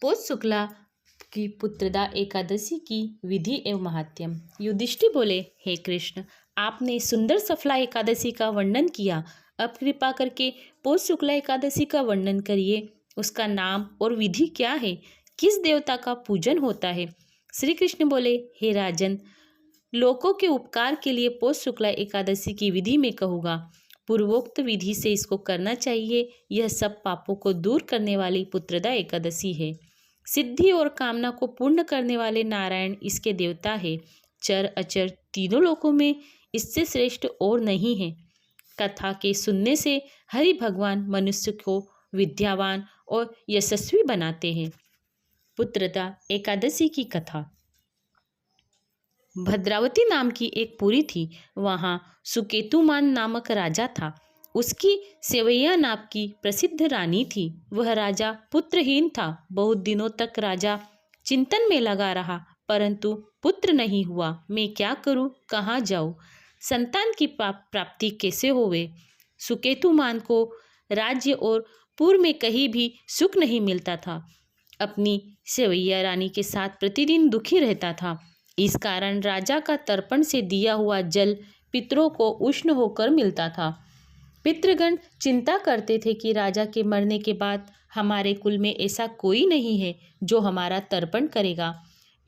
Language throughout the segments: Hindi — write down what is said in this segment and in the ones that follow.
पौष शुक्ला की पुत्रदा एकादशी की विधि एवं महात्म्य। युधिष्ठिर बोले, हे कृष्ण, आपने सुंदर सफला एकादशी का वर्णन किया। अब कृपा करके पौष शुक्ला एकादशी का वर्णन करिए। उसका नाम और विधि क्या है? किस देवता का पूजन होता है? श्री कृष्ण बोले, हे राजन, लोगों के उपकार के लिए पौष शुक्ला एकादशी की विधि में कहूँगा। पूर्वोक्त विधि से इसको करना चाहिए। यह सब पापों को दूर करने वाली पुत्रदा एकादशी है। सिद्धि और कामना को पूर्ण करने वाले नारायण इसके देवता है। चर अचर तीनों लोकों में इससे श्रेष्ठ और नहीं है। कथा के सुनने से हरि भगवान मनुष्य को विद्यावान और यशस्वी बनाते हैं। पुत्रदा एकादशी की कथा। भद्रावती नाम की एक पुरी थी। वहाँ सुकेतुमान नामक राजा था। उसकी सेवैया नाम की प्रसिद्ध रानी थी। वह राजा पुत्रहीन था। बहुत दिनों तक राजा चिंतन में लगा रहा, परंतु पुत्र नहीं हुआ। मैं क्या करूं, कहाँ जाऊं, संतान की प्राप्ति कैसे होवे। सुकेतुमान को राज्य और पूर्व में कहीं भी सुख नहीं मिलता था। अपनी सेवैया रानी के साथ प्रतिदिन दुखी रहता था। इस कारण राजा का तर्पण से दिया हुआ जल पितरों को उष्ण होकर मिलता था। पितृगण चिंता करते थे कि राजा के मरने के बाद हमारे कुल में ऐसा कोई नहीं है जो हमारा तर्पण करेगा।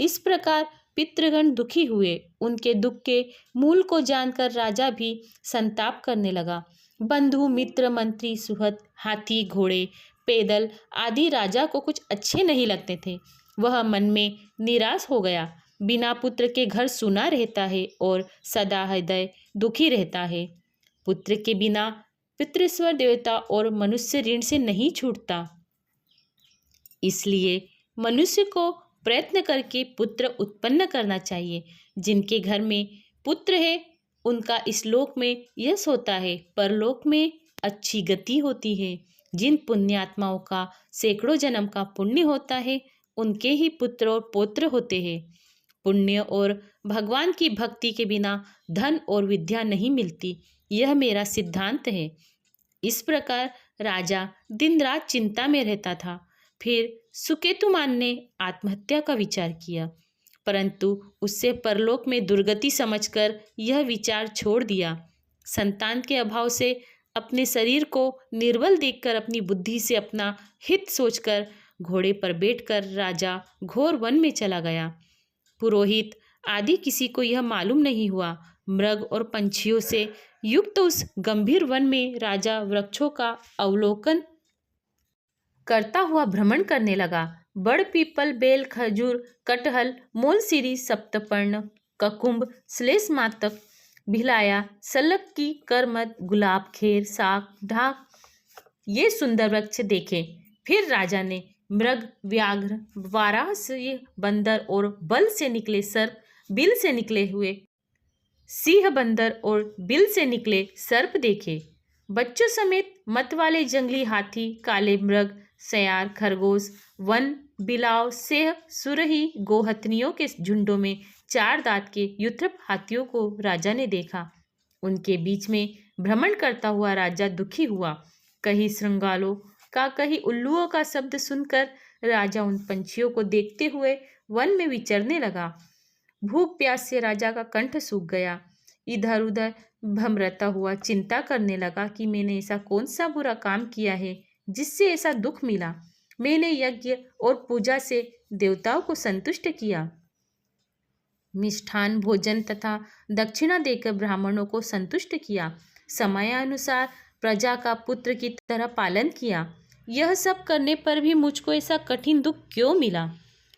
इस प्रकार पितृगण दुखी हुए। उनके दुख के मूल को जानकर राजा भी संताप करने लगा। बंधु मित्र मंत्री सुहृद हाथी घोड़े पैदल आदि राजा को कुछ अच्छे नहीं लगते थे। वह मन में निराश हो गया। बिना पुत्र के घर सूना रहता है और सदा हृदय दुखी रहता है। पुत्र के बिना पितृस्वर देवता और मनुष्य ऋण से नहीं छूटता। इसलिए मनुष्य को प्रयत्न करके पुत्र उत्पन्न करना चाहिए। जिनके घर में पुत्र है उनका इस लोक में यश होता है, परलोक में अच्छी गति होती है। जिन पुण्यात्माओं का सैकड़ों जन्म का पुण्य होता है उनके ही पुत्र और पौत्र होते हैं। पुण्य और भगवान की भक्ति के बिना धन और विद्या नहीं मिलती, यह मेरा सिद्धांत है। इस प्रकार राजा दिन रात चिंता में रहता था। फिर सुकेतुमान ने आत्महत्या का विचार किया, परंतु उससे परलोक में दुर्गति समझकर यह विचार छोड़ दिया। संतान के अभाव से अपने शरीर को निर्बल देखकर अपनी बुद्धि से अपना हित सोचकर घोड़े पर बैठकर राजा घोर वन में चला गया। पुरोहित आदि किसी को यह मालूम नहीं हुआ। मृग और पंछियों से युक्त उस गंभीर वन में राजा वृक्षों का अवलोकन करता हुआ भ्रमण करने लगा। बड़ पीपल बेल खजूर कटहल मोलसीरी सप्तपर्ण ककुंभ श्लेष मातक भिलाया सल्लक्की करमद गुलाब खेर साग ढाक ये सुंदर वृक्ष देखे। फिर राजा ने मृग व्याघ्र वारासी बंदर और बल से निकले सर्प बिल से निकले हुए सिंह बंदर और बिल से निकले सर्प देखे। बच्चों समेत मत वाले जंगली हाथी काले मृग सयार खरगोश वन बिलाव सेह सुरही गोहथनियों के झुंडों में चार दांत के युथ्रप हाथियों को राजा ने देखा। उनके बीच में भ्रमण करता हुआ राजा दुखी हुआ। कहीं श्रृंगालों का कहीं उल्लुओं का शब्द सुनकर राजा उन पंछियों को देखते हुए वन में विचरने लगा। भूख प्यास से राजा का कंठ सूख गया। इधर उधर भमरता हुआ चिंता करने लगा कि मैंने ऐसा कौन सा बुरा काम किया है जिससे ऐसा दुख मिला। मैंने यज्ञ और पूजा से देवताओं को संतुष्ट किया, मिष्ठान भोजन तथा दक्षिणा देकर ब्राह्मणों को संतुष्ट किया, समयानुसार प्रजा का पुत्र की तरह पालन किया। यह सब करने पर भी मुझको ऐसा कठिन दुख क्यों मिला?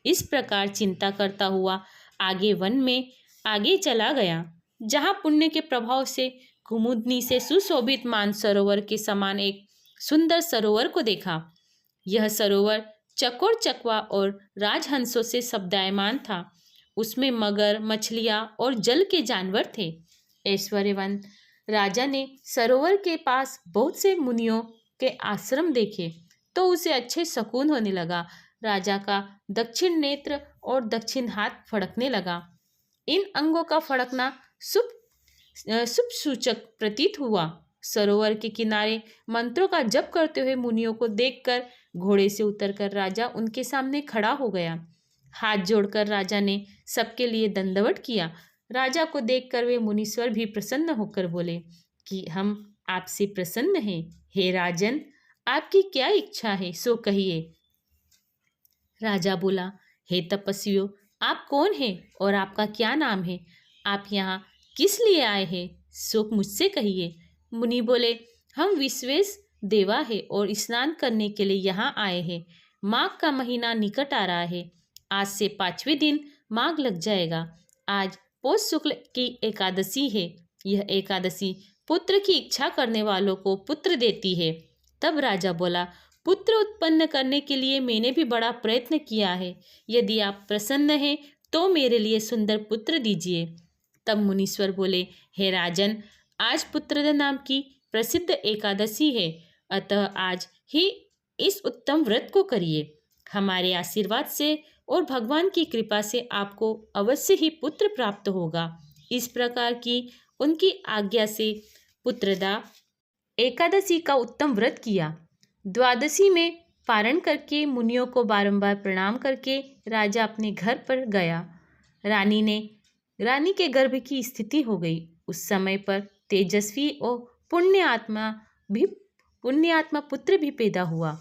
इस प्रकार चिंता करता हुआ आगे वन में आगे चला गया। जहाँ पुण्य के प्रभाव से कुमुदनी से सुशोभित मानसरोवर के समान एक सुंदर सरोवर को देखा। यह सरोवर चकोर चकवा और राजहंसों से शब्दायमान था। उसमें मगर मछलियाँ और जल के जानवर थे। ऐश्वर्यवान राजा ने सरोवर के पास बहुत से मुनियों के आश्रम देखे तो उसे अच्छे सकून होने लगा। राजा का दक्षिण नेत्र और दक्षिण हाथ फड़कने लगा। इन अंगों का फड़कना शुभ सूचक प्रतीत हुआ। सरोवर के किनारे मंत्रों का जप करते हुए मुनियों को देखकर घोड़े से उतरकर राजा उनके सामने खड़ा हो गया। हाथ जोड़कर राजा ने सबके लिए दंडवत किया। राजा को देखकर वे मुनीश्वर भी प्रसन्न होकर बोले कि हम आपसे प्रसन्न हैं। हे राजन, आपकी क्या इच्छा है सो कहिए। राजा बोला, हे तपस्वियों, आप कौन हैं और आपका क्या नाम है? आप यहाँ किस लिए आए हैं सो मुझसे कहिए। मुनि बोले, हम विश्वेश देवा है और स्नान करने के लिए यहाँ आए हैं। माघ का महीना निकट आ रहा है। आज से 5वें दिन माघ लग जाएगा। आज पौष शुक्ल की एकादशी है। यह एकादशी पुत्र की इच्छा करने वालों को पुत्र देती है। तब राजा बोला, पुत्र उत्पन्न करने के लिए मैंने भी बड़ा प्रयत्न किया है। यदि आप प्रसन्न हैं तो मेरे लिए सुंदर पुत्र दीजिए। तब मुनीश्वर बोले, हे राजन, आज पुत्रदा नाम की प्रसिद्ध एकादशी है, अतः आज ही इस उत्तम व्रत को करिए। हमारे आशीर्वाद से और भगवान की कृपा से आपको अवश्य ही पुत्र प्राप्त होगा। इस प्रकार की उनकी आज्ञा से पुत्रदा एकादशी का उत्तम व्रत किया। द्वादशी में पारण करके मुनियों को बारंबार प्रणाम करके राजा अपने घर पर गया। रानी के गर्भ की स्थिति हो गई। उस समय पर तेजस्वी और पुण्यात्मा पुत्र भी पैदा हुआ।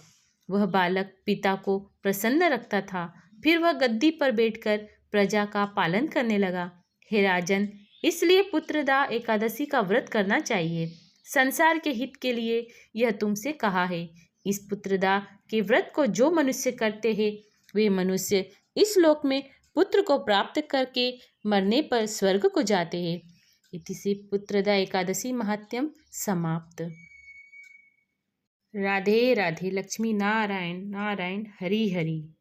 वह बालक पिता को प्रसन्न रखता था। फिर वह गद्दी पर बैठकर प्रजा का पालन करने लगा। हे राजन, इसलिए पुत्रदा एकादशी का व्रत करना चाहिए। संसार के हित के लिए यह तुमसे कहा है। इस पुत्रदा के व्रत को जो मनुष्य करते हैं वे मनुष्य इस लोक में पुत्र को प्राप्त करके मरने पर स्वर्ग को जाते हैं। इति से पुत्रदा एकादशी महात्म्यम समाप्त। राधे राधे। लक्ष्मी नारायण नारायण हरि हरि।